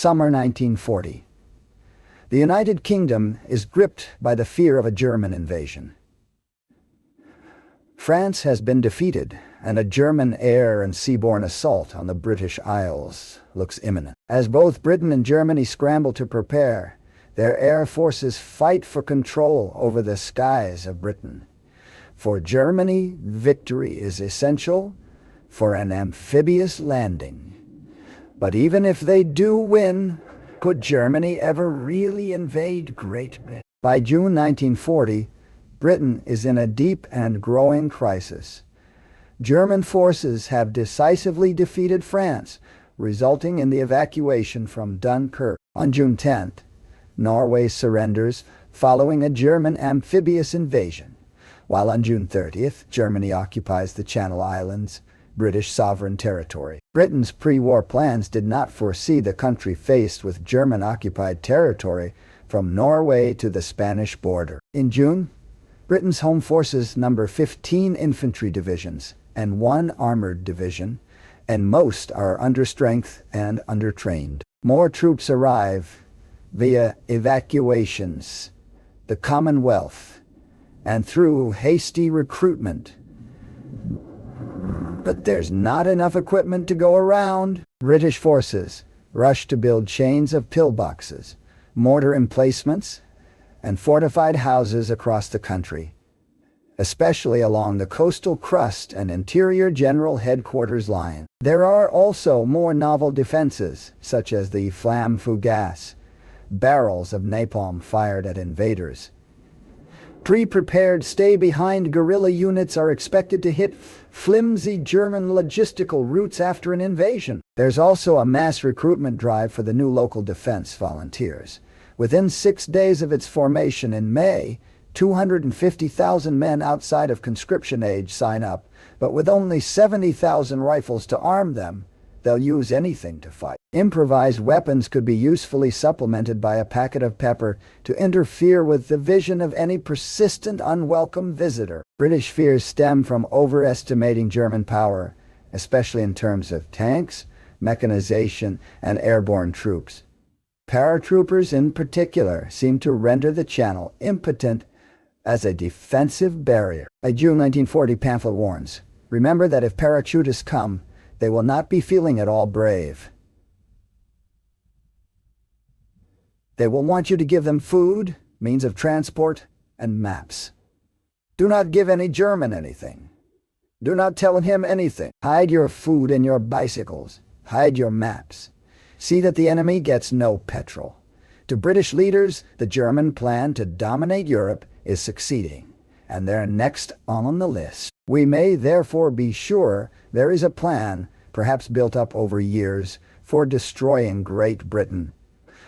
Summer 1940. The United Kingdom is gripped by the fear of a German invasion. France has been defeated, and a German air and seaborne assault on the British Isles looks imminent. As both Britain and Germany scramble to prepare, their air forces fight for control over the skies of Britain. For Germany, victory is essential for an amphibious landing. But even if they do win, could Germany ever really invade Great Britain? By June 1940, Britain is in a deep and growing crisis. German forces have decisively defeated France, resulting in the evacuation from Dunkirk. On June 10th, Norway surrenders following a German amphibious invasion, while on June 30th, Germany occupies the Channel Islands, British sovereign territory. Britain's pre-war plans did not foresee the country faced with German-occupied territory from Norway to the Spanish border. In June, Britain's home forces number 15 infantry divisions and 1 armored division, and most are understrength and undertrained. More troops arrive via evacuations, the Commonwealth, and through hasty recruitment. But there's not enough equipment to go around. British forces rush to build chains of pillboxes, mortar emplacements, and fortified houses across the country, especially along the coastal crust and interior general headquarters line. There are also more novel defenses, such as the flamme fougasse, barrels of napalm fired at invaders. Pre-prepared stay-behind guerrilla units are expected to hit flimsy German logistical routes after an invasion. There's also a mass recruitment drive for the new local defense volunteers. Within 6 days of its formation in May, 250,000 men outside of conscription age sign up, but with only 70,000 rifles to arm them, they'll use anything to fight. Improvised weapons could be usefully supplemented by a packet of pepper to interfere with the vision of any persistent unwelcome visitor. British fears stem from overestimating German power, especially in terms of tanks, mechanization, and airborne troops. Paratroopers in particular seem to render the Channel impotent as a defensive barrier. A June 1940 pamphlet warns, "Remember that if parachutists come, they will not be feeling at all brave. They will want you to give them food, means of transport, and maps. Do not give any German anything. Do not tell him anything. Hide your food in your bicycles. Hide your maps. See that the enemy gets no petrol." To British leaders, the German plan to dominate Europe is succeeding, and they're next on the list. We may therefore be sure there is a plan, perhaps built up over years, for destroying Great Britain,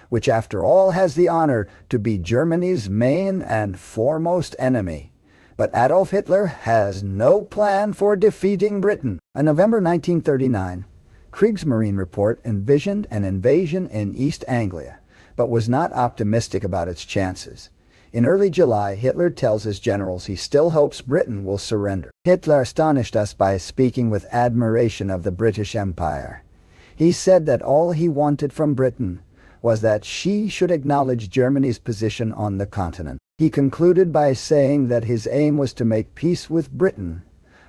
which after all has the honor to be Germany's main and foremost enemy. But Adolf Hitler has no plan for defeating Britain. A November 1939 Kriegsmarine report envisioned an invasion in East Anglia, but was not optimistic about its chances. In early July, Hitler tells his generals he still hopes Britain will surrender. Hitler astonished us by speaking with admiration of the British Empire. He said that all he wanted from Britain was that she should acknowledge Germany's position on the continent. He concluded by saying that his aim was to make peace with Britain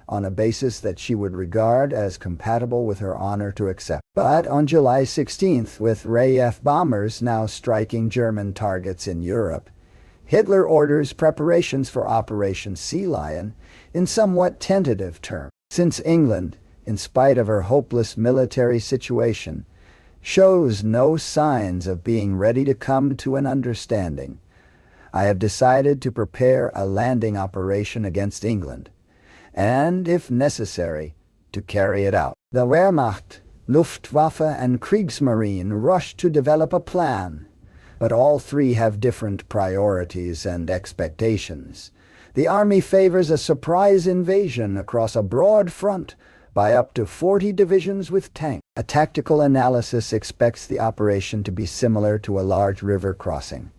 on a basis that she would regard as compatible with her honor to accept. But on July 16th, with RAF bombers now striking German targets in Europe, Hitler orders preparations for Operation Sea Lion in somewhat tentative terms. Since England, in spite of her hopeless military situation, shows no signs of being ready to come to an understanding, I have decided to prepare a landing operation against England, and, if necessary, to carry it out. The Wehrmacht, Luftwaffe, and Kriegsmarine rush to develop a plan, but all three have different priorities and expectations. The Army favors a surprise invasion across a broad front by up to 40 divisions with tanks. A tactical analysis expects the operation to be similar to a large river crossing,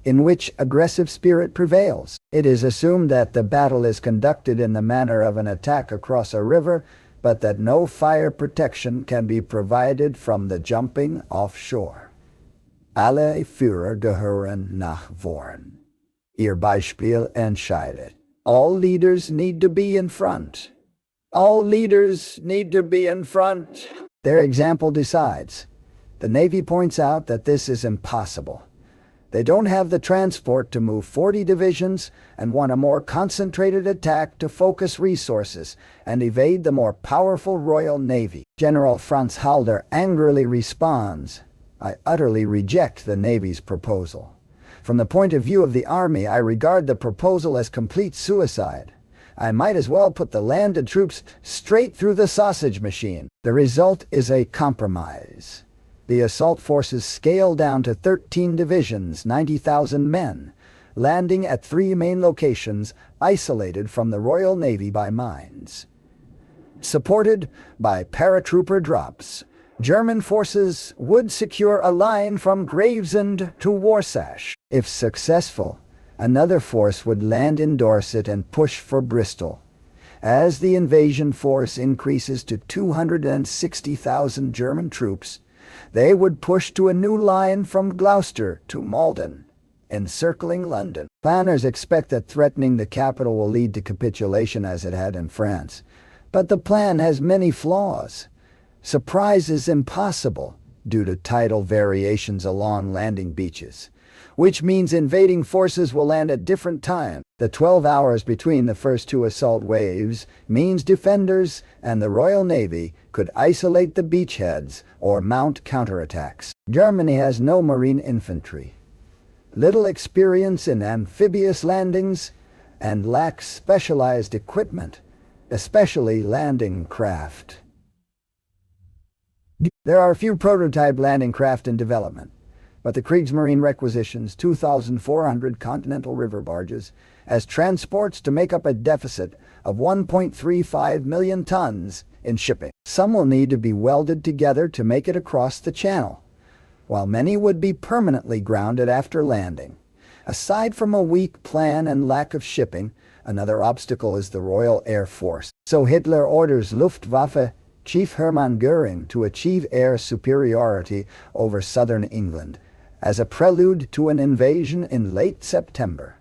in which aggressive spirit prevails. It is assumed that the battle is conducted in the manner of an attack across a river, but that no fire protection can be provided from the jumping offshore. Alle Führer gehören nach vorn. Ihr Beispiel entscheidet. All leaders need to be in front. All leaders need to be in front. Their example decides. The Navy points out that this is impossible. They don't have the transport to move 40 divisions and want a more concentrated attack to focus resources and evade the more powerful Royal Navy. General Franz Halder angrily responds, I utterly reject the Navy's proposal. From the point of view of the Army, I regard the proposal as complete suicide. I might as well put the landed troops straight through the sausage machine. The result is a compromise. The assault forces scale down to 13 divisions, 90,000 men, landing at 3 main locations isolated from the Royal Navy by mines. Supported by paratrooper drops, German forces would secure a line from Gravesend to Warsash. If successful, another force would land in Dorset and push for Bristol. As the invasion force increases to 260,000 German troops, they would push to a new line from Gloucester to Malden, encircling London. Planners expect that threatening the capital will lead to capitulation as it had in France. But the plan has many flaws. Surprise is impossible due to tidal variations along landing beaches, which means invading forces will land at different times. The 12 hours between the first 2 assault waves means defenders and the Royal Navy could isolate the beachheads or mount counterattacks. Germany has no marine infantry, little experience in amphibious landings, and lacks specialized equipment, especially landing craft. There are a few prototype landing craft in development, but the Kriegsmarine requisitions 2,400 continental river barges as transports to make up a deficit of 1.35 million tons in shipping. Some will need to be welded together to make it across the channel, while many would be permanently grounded after landing. Aside from a weak plan and lack of shipping, another obstacle is the Royal Air Force. So Hitler orders Luftwaffe Chief Hermann Göring to achieve air superiority over southern England, as a prelude to an invasion in late September.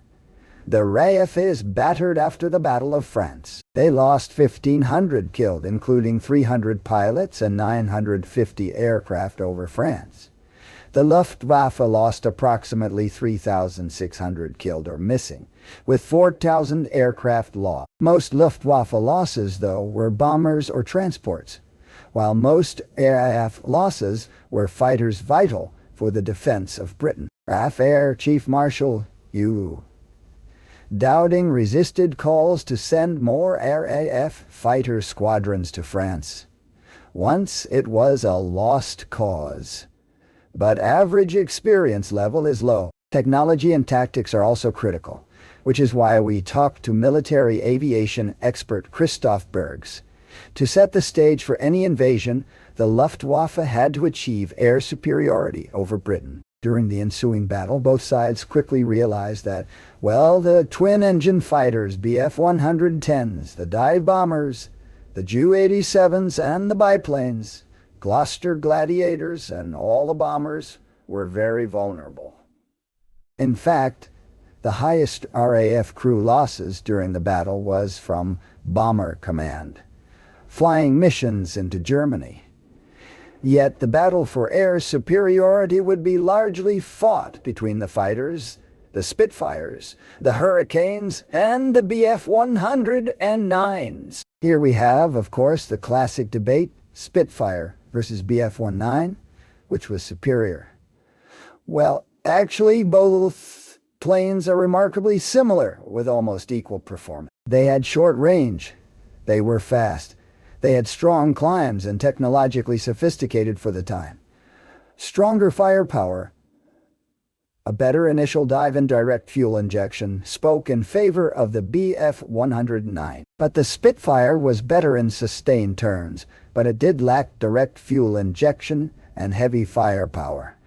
The RAF is battered after the Battle of France. They lost 1,500 killed, including 300 pilots and 950 aircraft over France. The Luftwaffe lost approximately 3,600 killed or missing, with 4,000 aircraft lost. Most Luftwaffe losses, though, were bombers or transports, while most RAF losses were fighters vital for the defense of Britain. RAF Air Chief Marshal U. Dowding resisted calls to send more RAF fighter squadrons to France. Once it was a lost cause. But average experience level is low. Technology and tactics are also critical, which is why we talked to military aviation expert Christoph Bergs. To set the stage for any invasion, the Luftwaffe had to achieve air superiority over Britain. During the ensuing battle, both sides quickly realized that, well, the twin-engine fighters, Bf-110s, the dive bombers, the Ju-87s, and the biplanes, Gloucester Gladiators, and all the bombers were very vulnerable. In fact, the highest RAF crew losses during the battle was from Bomber Command, flying missions into Germany. Yet the battle for air superiority would be largely fought between the fighters, the Spitfires, the Hurricanes, and the Bf-109s. Here we have, of course, the classic debate, Spitfire versus Bf-19, which was superior. Well, actually, both planes are remarkably similar with almost equal performance. They had short range. They were fast. They had strong climbs and technologically sophisticated for the time. Stronger firepower, a better initial dive and direct fuel injection spoke in favor of the Bf-109. But the Spitfire was better in sustained turns, but it did lack direct fuel injection and heavy firepower.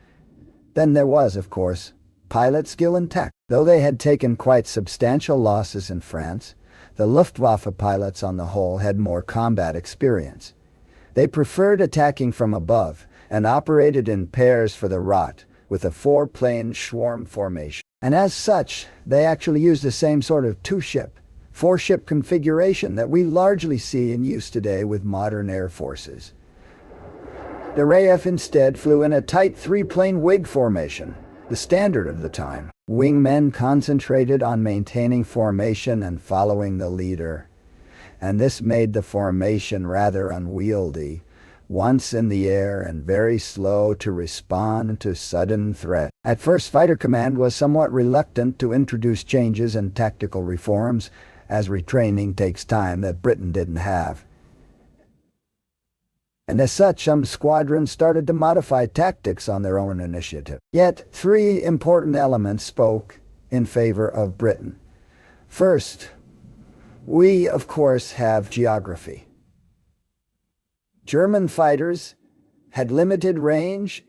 Then there was, of course, pilot skill and tech. Though they had taken quite substantial losses in France, the Luftwaffe pilots on the whole had more combat experience. They preferred attacking from above and operated in pairs for the ROT, with a 4-plane swarm formation. And as such, they actually use the same sort of 2-ship, 4-ship configuration that we largely see in use today with modern air forces. The RAF instead flew in a tight 3-plane wig formation, the standard of the time. Wingmen concentrated on maintaining formation and following the leader, and this made the formation rather unwieldy, once in the air and very slow to respond to sudden threat. At first, Fighter Command was somewhat reluctant to introduce changes and tactical reforms, as retraining takes time that Britain didn't have. And as such, some squadrons started to modify tactics on their own initiative. Yet, 3 important elements spoke in favor of Britain. First, we, of course, have geography. German fighters had limited range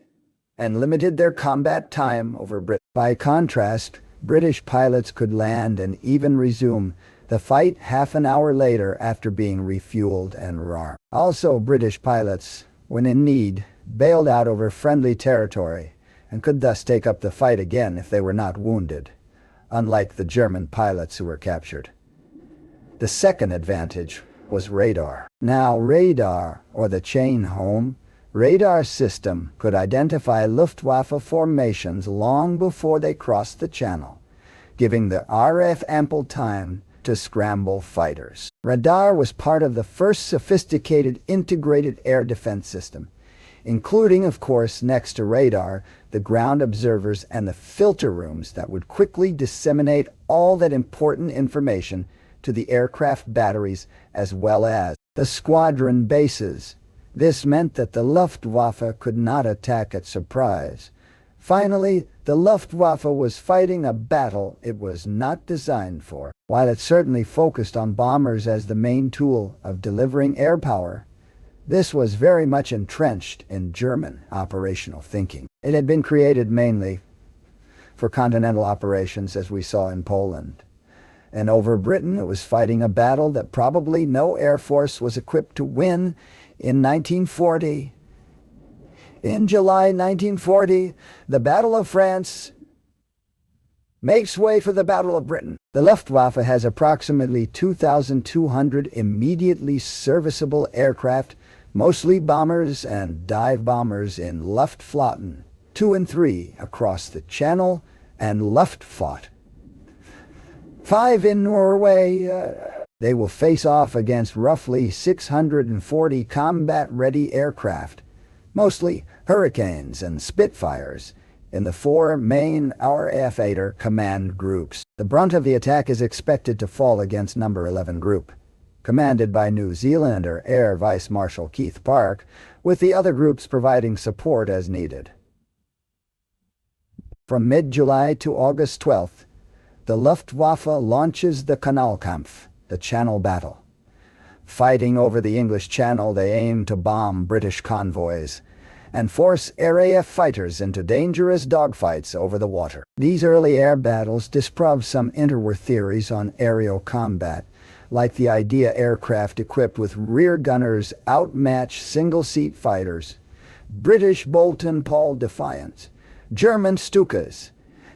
and limited their combat time over Britain. By contrast, British pilots could land and even resume the fight half an hour later after being refueled and rearmed. Also, British pilots, when in need, bailed out over friendly territory and could thus take up the fight again if they were not wounded, unlike the German pilots who were captured. The second advantage was radar. Now, radar, or the chain home, radar system could identify Luftwaffe formations long before they crossed the channel, giving the RAF ample time to scramble fighters. Radar was part of the first sophisticated integrated air defense system, including, of course, next to radar, the ground observers and the filter rooms that would quickly disseminate all that important information to the aircraft batteries as well as the squadron bases. This meant that the Luftwaffe could not attack at surprise. Finally, the Luftwaffe was fighting a battle it was not designed for. While it certainly focused on bombers as the main tool of delivering air power, this was very much entrenched in German operational thinking. It had been created mainly for continental operations, as we saw in Poland. And over Britain, it was fighting a battle that probably no air force was equipped to win in 1940. In July 1940, the Battle of France makes way for the Battle of Britain. The Luftwaffe has approximately 2,200 immediately serviceable aircraft, mostly bombers and dive bombers in Luftflotten 2 and 3 across the Channel, and Luftflotte 5 in Norway. They will face off against roughly 640 combat-ready aircraft, mostly Hurricanes and Spitfires, in the 4 main RAF command groups. The brunt of the attack is expected to fall against No. 11 Group, commanded by New Zealander Air Vice Marshal Keith Park, with the other groups providing support as needed. From mid-July to August 12th, the Luftwaffe launches the Kanalkampf, the Channel Battle. Fighting over the English Channel, they aim to bomb British convoys and force RAF fighters into dangerous dogfights over the water. These early air battles disprove some interwar theories on aerial combat, like the idea aircraft equipped with rear gunners outmatch single-seat fighters, British Boulton-Paul Defiants, German Stukas,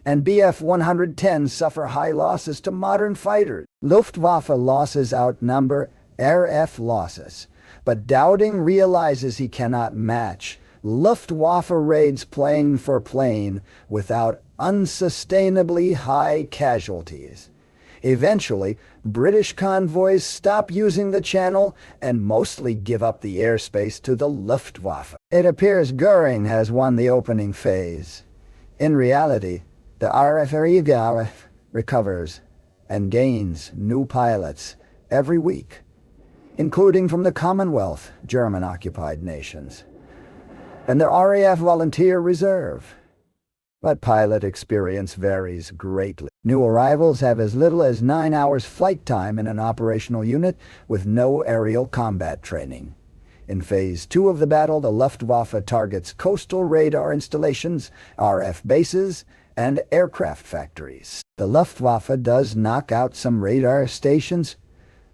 and Bf-110 suffer high losses to modern fighters. Luftwaffe losses outnumber RAF losses, but Dowding realizes he cannot match Luftwaffe raids plane for plane without unsustainably high casualties. Eventually, British convoys stop using the channel and mostly give up the airspace to the Luftwaffe. It appears Goering has won the opening phase. In reality, the RAF recovers and gains new pilots every week, including from the Commonwealth, German-occupied nations, and the RAF Volunteer Reserve. But pilot experience varies greatly. New arrivals have as little as 9 hours flight time in an operational unit with no aerial combat training. In Phase 2 of the battle, the Luftwaffe targets coastal radar installations, RF bases, and aircraft factories. The Luftwaffe does knock out some radar stations,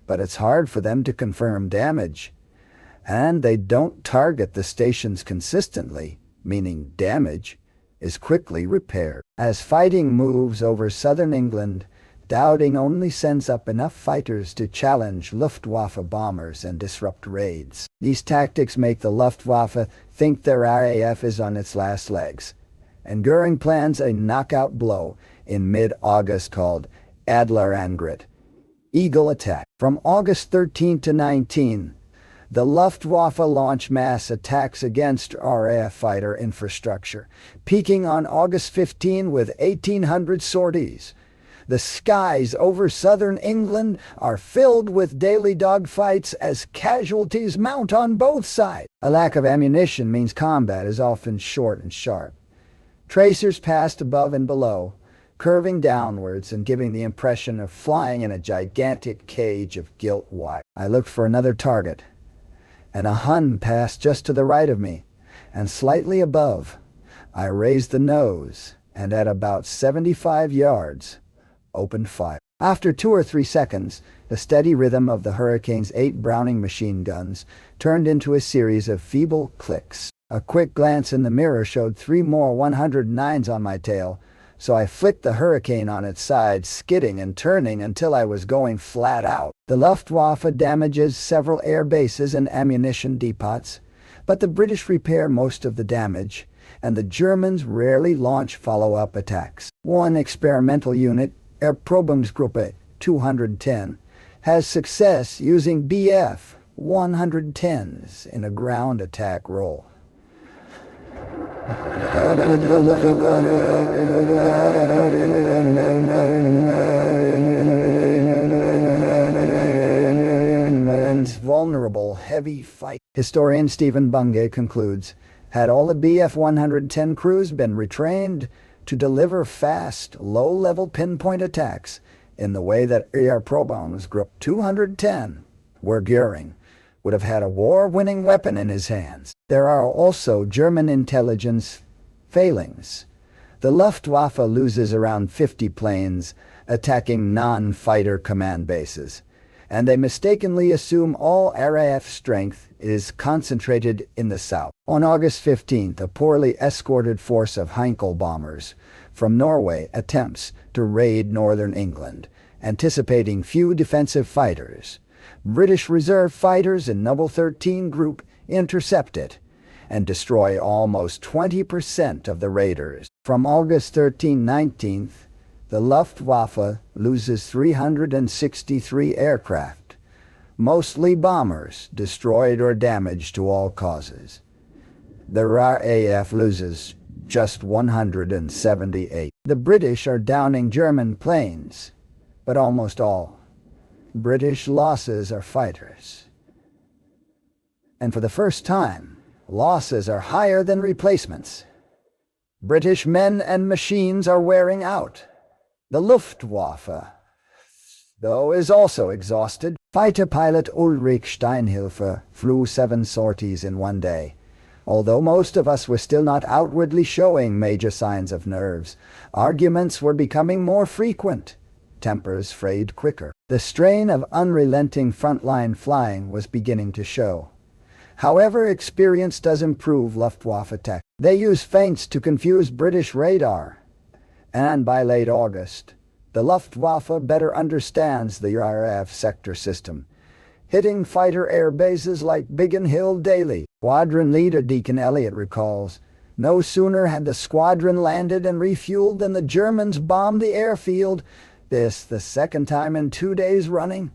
but it's hard for them to confirm damage. And they don't target the stations consistently, meaning damage, is quickly repaired. As fighting moves over southern England, Dowding only sends up enough fighters to challenge Luftwaffe bombers and disrupt raids. These tactics make the Luftwaffe think their RAF is on its last legs, and Göring plans a knockout blow in mid-August called Adlerangriff, Eagle Attack. From August 13 to 19, the Luftwaffe launched mass attacks against RAF fighter infrastructure, peaking on August 15 with 1,800 sorties. The skies over southern England are filled with daily dogfights as casualties mount on both sides. A lack of ammunition means combat is often short and sharp. Tracers passed above and below, curving downwards and giving the impression of flying in a gigantic cage of gilt wire. I looked for another target, and a Hun passed just to the right of me, and slightly above. I raised the nose, and at about 75 yards, opened fire. After 2 or 3 seconds, the steady rhythm of the Hurricane's 8 Browning machine guns turned into a series of feeble clicks. A quick glance in the mirror showed 3 more 109s on my tail, so I flicked the Hurricane on its side, skidding and turning until I was going flat out. The Luftwaffe damages several air bases and ammunition depots, but the British repair most of the damage, and the Germans rarely launch follow-up attacks. One experimental unit, Erprobungsgruppe 210, has success using Bf 110s in a ground attack role. Vulnerable heavy fight. Historian Stephen Bungay concludes, had all the Bf 110 crews been retrained to deliver fast, low-level pinpoint attacks in the way that Erprobungsgruppe 210, where Göring would have had a war-winning weapon in his hands. There are also German intelligence failings. The Luftwaffe loses around 50 planes attacking non-fighter command bases, and they mistakenly assume all RAF strength is concentrated in the south. On August 15th, a poorly escorted force of Heinkel bombers from Norway attempts to raid northern England, anticipating few defensive fighters. British reserve fighters in Noble 13 Group intercept it and destroy almost 20% of the raiders. From August 13-19th, the Luftwaffe loses 363 aircraft, mostly bombers, destroyed or damaged to all causes. The RAF loses just 178. The British are downing German planes, but almost all British losses are fighters. And for the first time, losses are higher than replacements. British men and machines are wearing out. The Luftwaffe, though, is also exhausted. Fighter pilot Ulrich Steinhilfer flew 7 sorties in one day. Although most of us were still not outwardly showing major signs of nerves, arguments were becoming more frequent. Tempers frayed quicker. The strain of unrelenting frontline flying was beginning to show. However, experience does improve Luftwaffe tech. They use feints to confuse British radar. And by late August, the Luftwaffe better understands the RAF sector system, hitting fighter air bases like Biggin Hill daily. Squadron leader Deacon Elliott recalls, no sooner had the squadron landed and refueled than the Germans bombed the airfield, this the second time in 2 days running.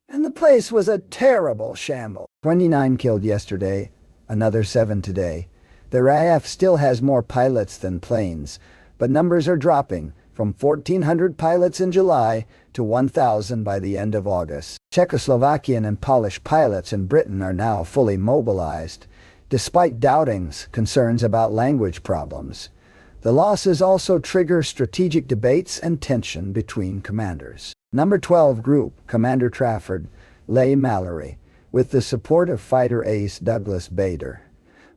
And the place was a terrible shambles. 29 killed yesterday, another 7 today. The RAF still has more pilots than planes, but numbers are dropping from 1,400 pilots in July to 1,000 by the end of August. Czechoslovakian and Polish pilots in Britain are now fully mobilized, despite doubtings, concerns about language problems. The losses also trigger strategic debates and tension between commanders. Number 12 Group, Commander Trafford, Leigh Mallory, with the support of fighter ace Douglas Bader,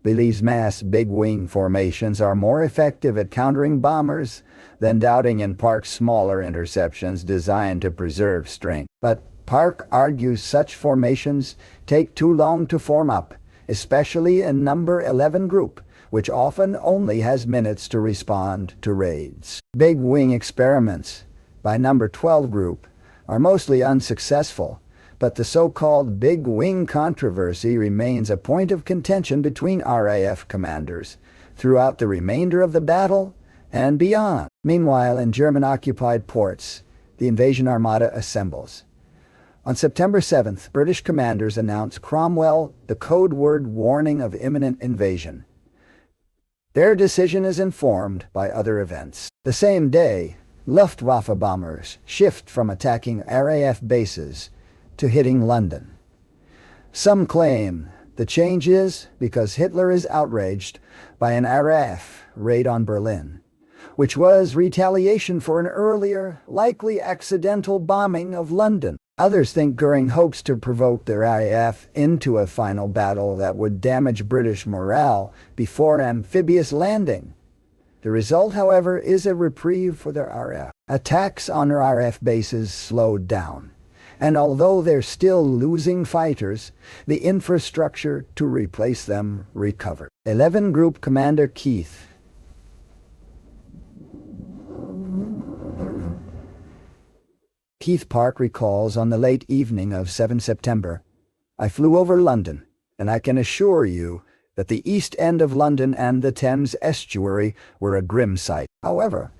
believes mass big-wing formations are more effective at countering bombers than Dowding and Park's smaller interceptions designed to preserve strength. But Park argues such formations take too long to form up, especially in Number 11 Group, which often only has minutes to respond to raids. Big wing experiments by No. 12 Group are mostly unsuccessful, but the so-called Big Wing controversy remains a point of contention between RAF commanders throughout the remainder of the battle and beyond. Meanwhile, in German-occupied ports, the invasion armada assembles. On September 7th, British commanders announced Cromwell the code word warning of imminent invasion. Their decision is informed by other events. The same day, Luftwaffe bombers shift from attacking RAF bases to hitting London. Some claim the change is because Hitler is outraged by an RAF raid on Berlin, which was retaliation for an earlier, likely accidental bombing of London. Others think Goering hopes to provoke the RAF into a final battle that would damage British morale before an amphibious landing. The result, however, is a reprieve for the RAF. Attacks on RAF bases slowed down, and although they're still losing fighters, the infrastructure to replace them recovered. 11 Group Commander Keith Park recalls, on the late evening of 7 September, I flew over London, and I can assure you that the east end of London and the Thames estuary were a grim sight. However,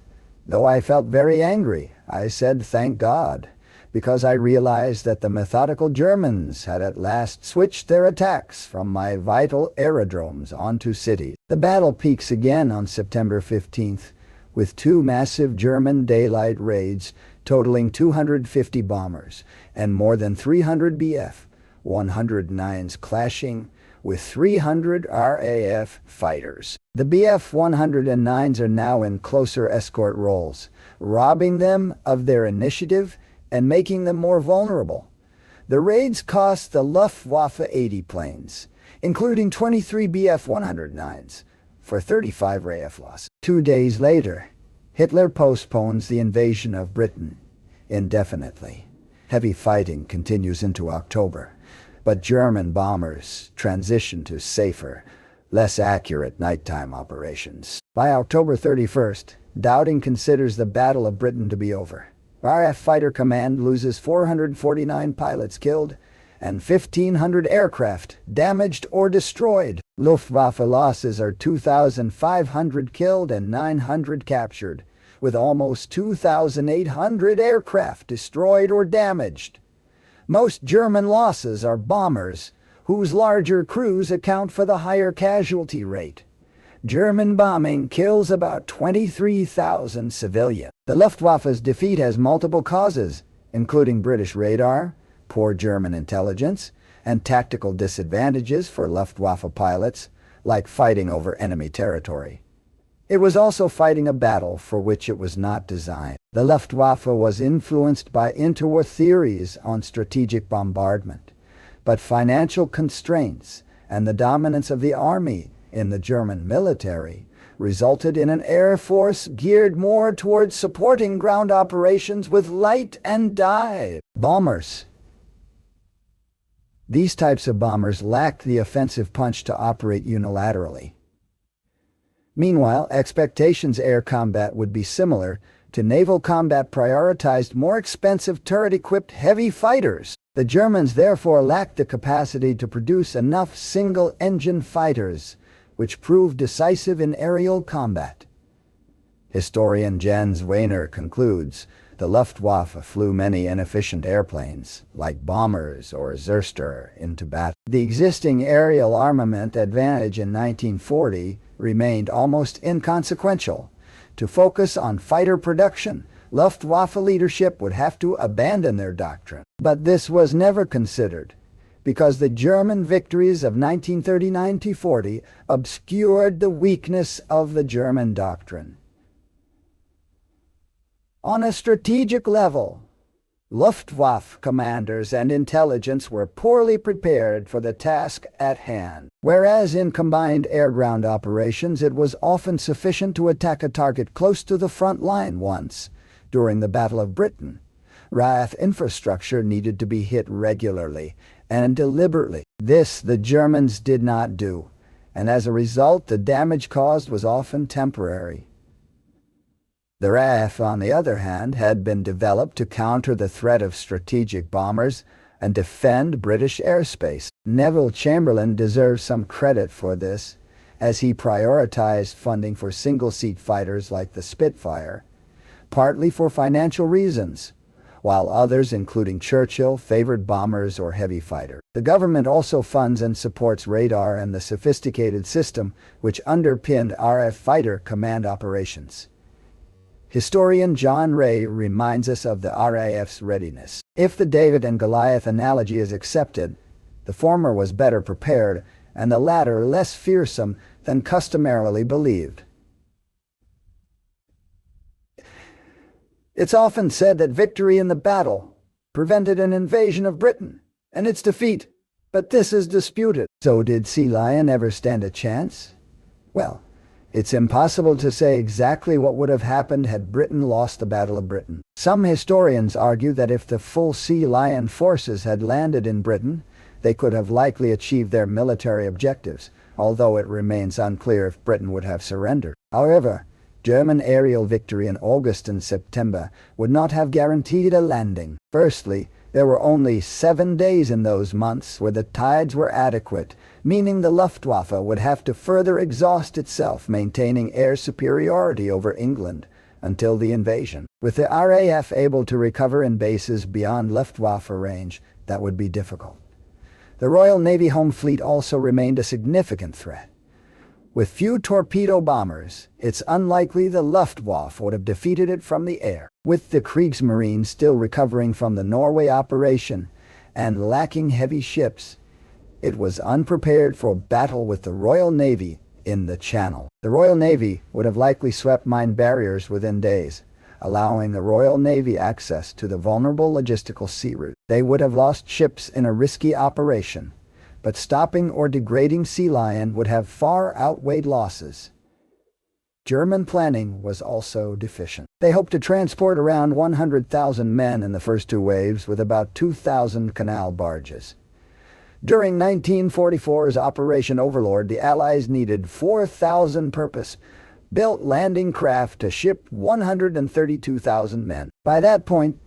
though I felt very angry, I said thank God, because I realized that the methodical Germans had at last switched their attacks from my vital aerodromes onto cities. The battle peaks again on September 15th, with two massive German daylight raids totaling 250 bombers and more than 300 Bf-109s clashing with 300 RAF fighters. The Bf-109s are now in closer escort roles, robbing them of their initiative and making them more vulnerable. The raids cost the Luftwaffe 80 planes, including 23 Bf-109s, for 35 RAF loss. 2 days later, Hitler postpones the invasion of Britain indefinitely. Heavy fighting continues into October, but German bombers transition to safer, less accurate nighttime operations. By October 31st, Dowding considers the Battle of Britain to be over. RAF Fighter Command loses 449 pilots killed and 1,500 aircraft damaged or destroyed. Luftwaffe losses are 2,500 killed and 900 captured, with almost 2,800 aircraft destroyed or damaged. Most German losses are bombers, whose larger crews account for the higher casualty rate. German bombing kills about 23,000 civilians. The Luftwaffe's defeat has multiple causes, including British radar, poor German intelligence, and tactical disadvantages for Luftwaffe pilots, like fighting over enemy territory. It was also fighting a battle for which it was not designed. The Luftwaffe was influenced by interwar theories on strategic bombardment, but financial constraints and the dominance of the army in the German military resulted in an air force geared more towards supporting ground operations with light and dive bombers. These types of bombers lacked the offensive punch to operate unilaterally. Meanwhile, expectations air combat would be similar to naval combat, prioritized more expensive turret-equipped heavy fighters. The Germans therefore lacked the capacity to produce enough single-engine fighters, which proved decisive in aerial combat. Historian Jens Weiner concludes, the Luftwaffe flew many inefficient airplanes, like bombers or Zerster, into battle. The existing aerial armament advantage in 1940 remained almost inconsequential. To focus on fighter production, Luftwaffe leadership would have to abandon their doctrine. But this was never considered, because the German victories of 1939–40 obscured the weakness of the German doctrine. On a strategic level, Luftwaffe commanders and intelligence were poorly prepared for the task at hand. Whereas in combined air-ground operations it was often sufficient to attack a target close to the front line once, during the Battle of Britain, RAF infrastructure needed to be hit regularly and deliberately. This the Germans did not do, and as a result the damage caused was often temporary. The RAF, on the other hand, had been developed to counter the threat of strategic bombers and defend British airspace. Neville Chamberlain deserves some credit for this, as he prioritized funding for single-seat fighters like the Spitfire, partly for financial reasons, while others, including Churchill, favored bombers or heavy fighter. The government also funds and supports radar and the sophisticated system which underpinned RAF fighter command operations. Historian John Ray reminds us of the RAF's readiness. If the David and Goliath analogy is accepted, the former was better prepared and the latter less fearsome than customarily believed. It's often said that victory in the battle prevented an invasion of Britain and its defeat, but this is disputed. So did Sea Lion ever stand a chance? Well, it's impossible to say exactly what would have happened had Britain lost the Battle of Britain. Some historians argue that if the full Sea Lion forces had landed in Britain, they could have likely achieved their military objectives, although it remains unclear if Britain would have surrendered. However, German aerial victory in August and September would not have guaranteed a landing. Firstly, there were only 7 days in those months where the tides were adequate, meaning the Luftwaffe would have to further exhaust itself maintaining air superiority over England until the invasion. With the RAF able to recover in bases beyond Luftwaffe range, that would be difficult. The Royal Navy Home Fleet also remained a significant threat. With few torpedo bombers, it's unlikely the Luftwaffe would have defeated it from the air. With the Kriegsmarine still recovering from the Norway operation and lacking heavy ships, it was unprepared for battle with the Royal Navy in the Channel. The Royal Navy would have likely swept mine barriers within days, allowing the Royal Navy access to the vulnerable logistical sea route. They would have lost ships in a risky operation, but stopping or degrading Sea Lion would have far outweighed losses. German planning was also deficient. They hoped to transport around 100,000 men in the first two waves with about 2,000 canal barges. During 1944's Operation Overlord, the Allies needed 4,000 purpose-built landing craft to ship 132,000 men. By that point,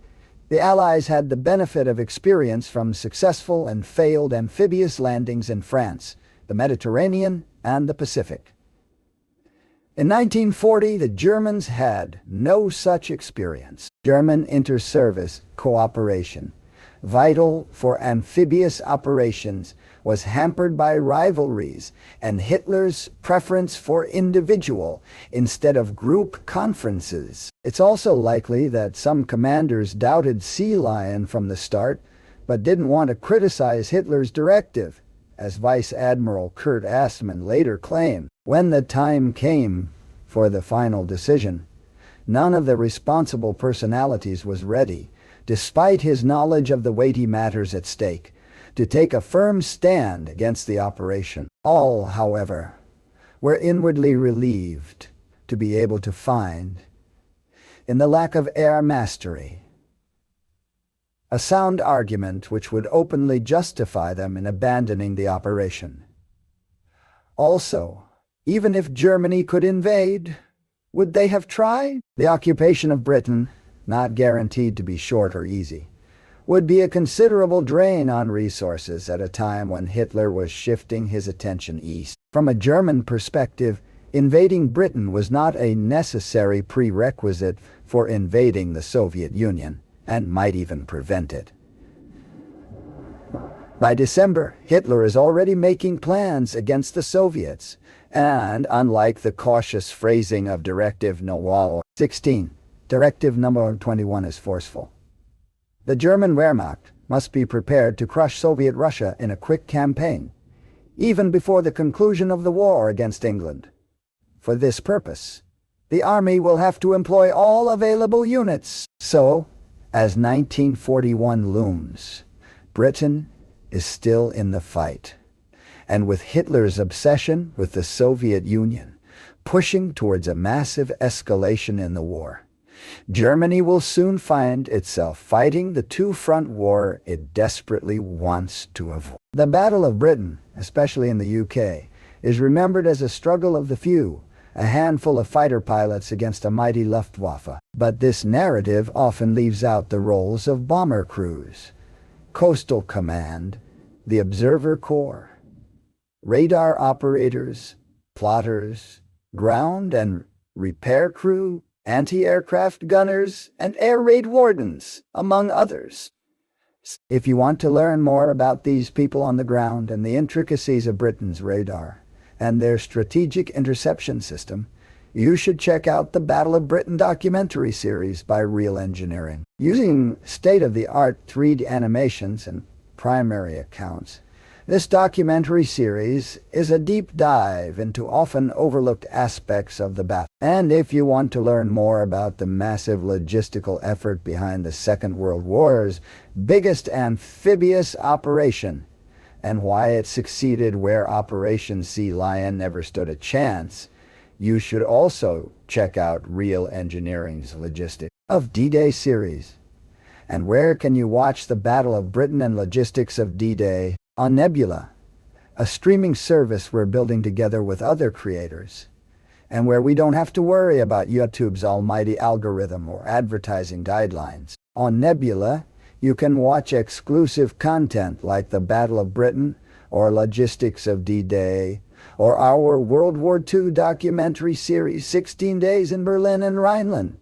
the Allies had the benefit of experience from successful and failed amphibious landings in France, the Mediterranean, and the Pacific. In 1940, the Germans had no such experience. German inter-service cooperation, vital for amphibious operations, was hampered by rivalries and Hitler's preference for individual instead of group conferences. It's also likely that some commanders doubted Sea Lion from the start, but didn't want to criticize Hitler's directive, as Vice Admiral Kurt Assmann later claimed. When the time came for the final decision, none of the responsible personalities was ready, despite his knowledge of the weighty matters at stake, to take a firm stand against the operation. All, however, were inwardly relieved to be able to find, in the lack of air mastery, a sound argument which would openly justify them in abandoning the operation. Also, even if Germany could invade, would they have tried? The occupation of Britain, not guaranteed to be short or easy, would be a considerable drain on resources at a time when Hitler was shifting his attention east. From a German perspective, invading Britain was not a necessary prerequisite for invading the Soviet Union, and might even prevent it. By December, Hitler is already making plans against the Soviets, and unlike the cautious phrasing of Directive No. 16, Directive No. 21 is forceful. The German Wehrmacht must be prepared to crush Soviet Russia in a quick campaign, even before the conclusion of the war against England. For this purpose, the army will have to employ all available units. So, as 1941 looms, Britain is still in the fight, and with Hitler's obsession with the Soviet Union pushing towards a massive escalation in the war, Germany will soon find itself fighting the two-front war it desperately wants to avoid. The Battle of Britain, especially in the UK, is remembered as a struggle of the few, a handful of fighter pilots against a mighty Luftwaffe. But this narrative often leaves out the roles of bomber crews, coastal command, the observer corps, radar operators, plotters, ground and repair crew, anti-aircraft gunners, and air raid wardens, among others. If you want to learn more about these people on the ground and the intricacies of Britain's radar and their strategic interception system, you should check out the Battle of Britain documentary series by Real Engineering. Using state-of-the-art 3D animations and primary accounts, this documentary series is a deep dive into often overlooked aspects of the battle. And if you want to learn more about the massive logistical effort behind the Second World War's biggest amphibious operation, and why it succeeded where Operation Sea Lion never stood a chance, you should also check out Real Engineering's Logistics of D-Day series. And where can you watch the Battle of Britain and Logistics of D-Day? On Nebula, a streaming service we're building together with other creators, and where we don't have to worry about YouTube's almighty algorithm or advertising guidelines. On Nebula, you can watch exclusive content like the Battle of Britain, or Logistics of D-Day, or our World War II documentary series 16 Days in Berlin and Rhineland,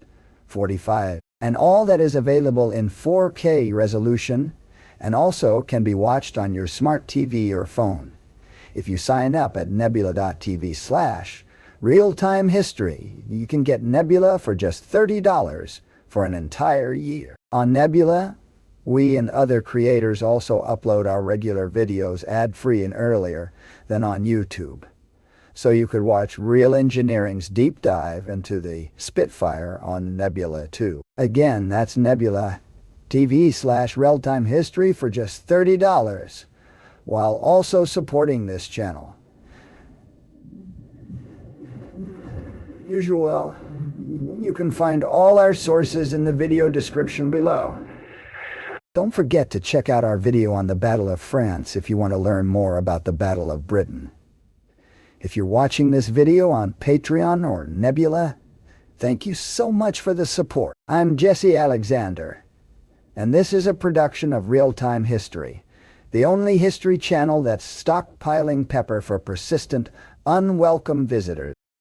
45, and all that is available in 4K resolution, and also can be watched on your smart TV or phone. If you sign up at nebula.tv/realtime history, you can get Nebula for just $30 for an entire year. On Nebula, we and other creators also upload our regular videos ad-free and earlier than on YouTube. So you could watch Real Engineering's deep dive into the Spitfire on Nebula too. Again, that's Nebula TV/realtime history for just $30, while also supporting this channel. Usual, you can find all our sources in the video description below. Don't forget to check out our video on the Battle of France if you want to learn more about the Battle of Britain. If you're watching this video on Patreon or Nebula, thank you so much for the support. I'm Jesse Alexander, and this is a production of Real Time History, the only history channel that's stockpiling pepper for persistent, unwelcome visitors.